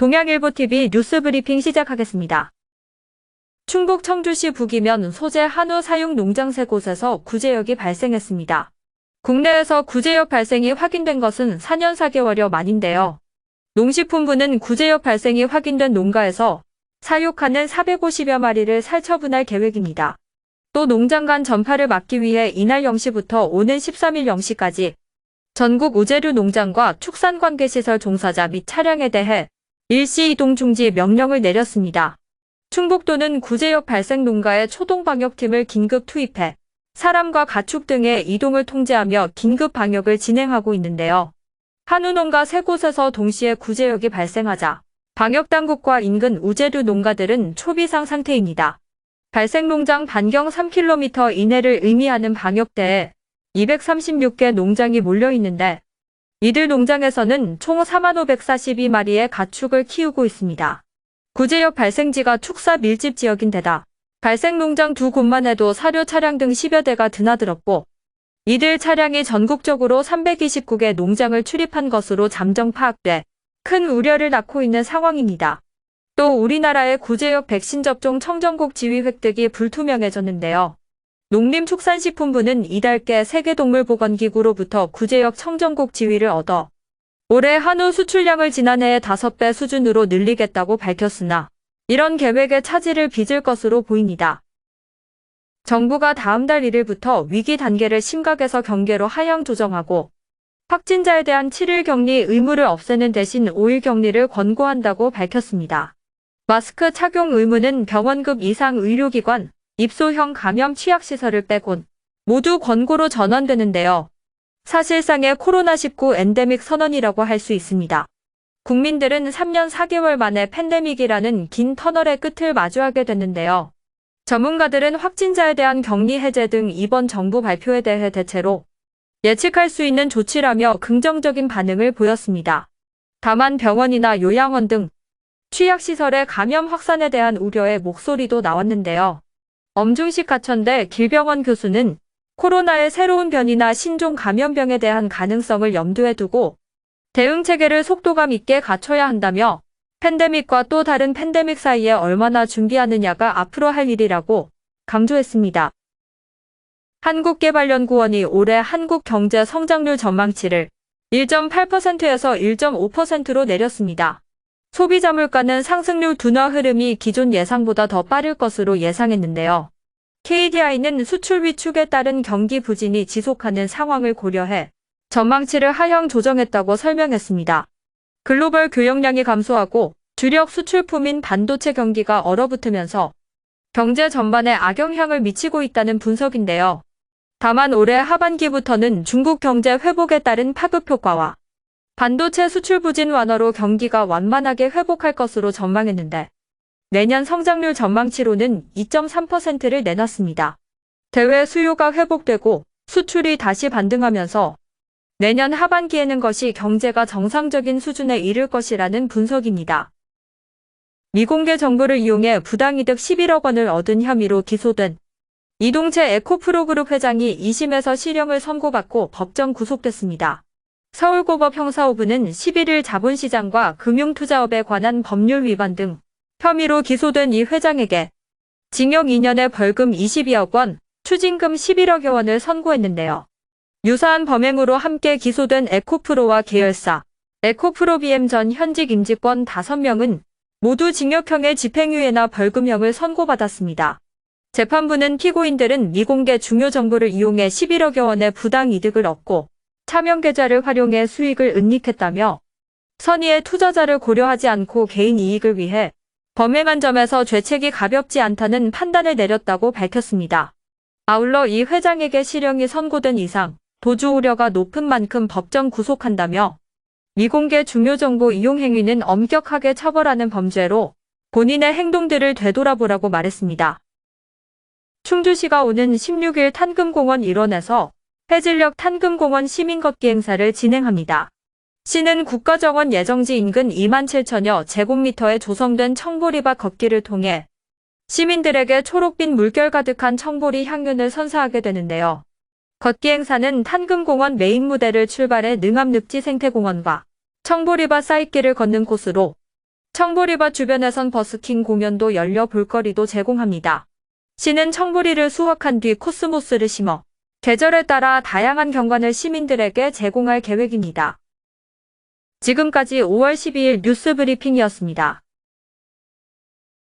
동양일보TV 뉴스브리핑 시작하겠습니다. 충북 청주시 북이면 소재 한우 사육 농장 3곳에서 구제역이 발생했습니다. 국내에서 구제역 발생이 확인된 것은 4년 4개월여 만인데요. 농식품부는 구제역 발생이 확인된 농가에서 사육하는 450여 마리를 살처분할 계획입니다. 또 농장 간 전파를 막기 위해 이날 0시부터 오는 13일 0시까지 전국 우제류 농장과 축산관계시설 종사자 및 차량에 대해 일시 이동 중지 명령을 내렸습니다. 충북도는 구제역 발생 농가에 초동방역팀을 긴급 투입해 사람과 가축 등의 이동을 통제하며 긴급 방역을 진행하고 있는데요. 한우 농가 3곳에서 동시에 구제역이 발생하자 방역당국과 인근 우제류 농가들은 초비상 상태입니다. 발생 농장 반경 3km 이내를 의미하는 방역대에 236개 농장이 몰려있는데 이들 농장에서는 총 4542마리의 가축을 키우고 있습니다. 구제역 발생지가 축사 밀집 지역인데다 발생 농장 2곳만 해도 사료 차량 등 10여 대가 드나들었고 이들 차량이 전국적으로 329개 농장을 출입한 것으로 잠정 파악돼 큰 우려를 낳고 있는 상황입니다. 또 우리나라의 구제역 백신 접종 청정국 지위 획득이 불투명해졌는데요. 농림축산식품부는 이달께 세계동물보건기구로부터 구제역 청정국 지위를 얻어 올해 한우 수출량을 지난해의 5배 수준으로 늘리겠다고 밝혔으나 이런 계획에 차질을 빚을 것으로 보입니다. 정부가 다음 달 1일부터 위기 단계를 심각에서 경계로 하향 조정하고 확진자에 대한 7일 격리 의무를 없애는 대신 5일 격리를 권고한다고 밝혔습니다. 마스크 착용 의무는 병원급 이상 의료기관, 입소형 감염 취약시설을 빼곤 모두 권고로 전환되는데요. 사실상의 코로나19 엔데믹 선언이라고 할 수 있습니다. 국민들은 3년 4개월 만에 팬데믹이라는 긴 터널의 끝을 마주하게 됐는데요. 전문가들은 확진자에 대한 격리 해제 등 이번 정부 발표에 대해 대체로 예측할 수 있는 조치라며 긍정적인 반응을 보였습니다. 다만 병원이나 요양원 등 취약시설의 감염 확산에 대한 우려의 목소리도 나왔는데요. 엄중식 가천대 길병원 교수는 코로나의 새로운 변이나 신종 감염병에 대한 가능성을 염두에 두고 대응 체계를 속도감 있게 갖춰야 한다며 팬데믹과 또 다른 팬데믹 사이에 얼마나 준비하느냐가 앞으로 할 일이라고 강조했습니다. 한국개발연구원이 올해 한국 경제 성장률 전망치를 1.8%에서 1.5%로 내렸습니다. 소비자 물가는 상승률 둔화 흐름이 기존 예상보다 더 빠를 것으로 예상했는데요. KDI는 수출 위축에 따른 경기 부진이 지속하는 상황을 고려해 전망치를 하향 조정했다고 설명했습니다. 글로벌 교역량이 감소하고 주력 수출품인 반도체 경기가 얼어붙으면서 경제 전반에 악영향을 미치고 있다는 분석인데요. 다만 올해 하반기부터는 중국 경제 회복에 따른 파급 효과와 반도체 수출 부진 완화로 경기가 완만하게 회복할 것으로 전망했는데 내년 성장률 전망치로는 2.3%를 내놨습니다. 대외 수요가 회복되고 수출이 다시 반등하면서 내년 하반기에는 것이 경제가 정상적인 수준에 이를 것이라는 분석입니다. 미공개 정보를 이용해 부당이득 11억 원을 얻은 혐의로 기소된 이동채 에코프로그룹 회장이 2심에서 실형을 선고받고 법정 구속됐습니다. 서울고법 형사5부는 11일 자본시장과 금융투자업에 관한 법률 위반 등 혐의로 기소된 이 회장에게 징역 2년에 벌금 22억 원, 추징금 11억여 원을 선고했는데요. 유사한 범행으로 함께 기소된 에코프로와 계열사, 에코프로비엠 전 현직 임직원 5명은 모두 징역형의 집행유예나 벌금형을 선고받았습니다. 재판부는 피고인들은 미공개 중요 정보를 이용해 11억여 원의 부당이득을 얻고 차명계좌를 활용해 수익을 은닉했다며 선의의 투자자를 고려하지 않고 개인 이익을 위해 범행한 점에서 죄책이 가볍지 않다는 판단을 내렸다고 밝혔습니다. 아울러 이 회장에게 실형이 선고된 이상 도주 우려가 높은 만큼 법정 구속한다며 미공개 중요정보 이용 행위는 엄격하게 처벌하는 범죄로 본인의 행동들을 되돌아보라고 말했습니다. 충주시가 오는 16일 탄금공원 일원에서 해질녘 탄금공원 시민걷기 행사를 진행합니다. 시는 국가정원 예정지 인근 27,000여 제곱미터에 조성된 청보리밭 걷기를 통해 시민들에게 초록빛 물결 가득한 청보리 향연을 선사하게 되는데요. 걷기 행사는 탄금공원 메인 무대를 출발해 능암 늪지 생태공원과 청보리밭 쌓잇길을 걷는 코스로 청보리밭 주변에선 버스킹 공연도 열려 볼거리도 제공합니다. 시는 청보리를 수확한 뒤 코스모스를 심어 계절에 따라 다양한 경관을 시민들에게 제공할 계획입니다. 지금까지 5월 12일 뉴스 브리핑이었습니다.